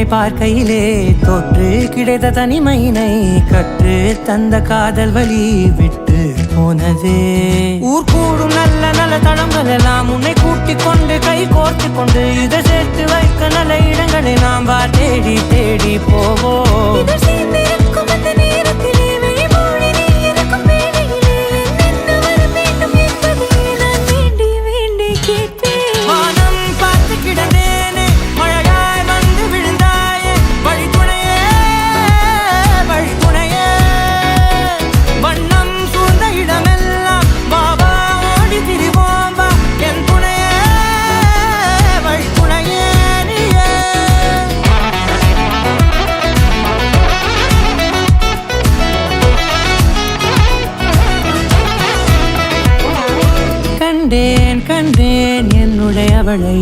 உன்னை பார்க்கையிலே தொற்று கிடைத்த தனிமையினை கற்று தந்த காதல் வழி விட்டு போனதே. ஊர் கூடும் நல்ல நல்ல தளங்கள் எல்லாம் உன்னை கூட்டிக் கொண்டு கை கோர்த்து கொண்டு இதை சேர்த்து வைக்க நல்ல இடங்களை நாம் தேடி தேடி போவோம். கண்டேன் கண்டேன் என்னுடையவளை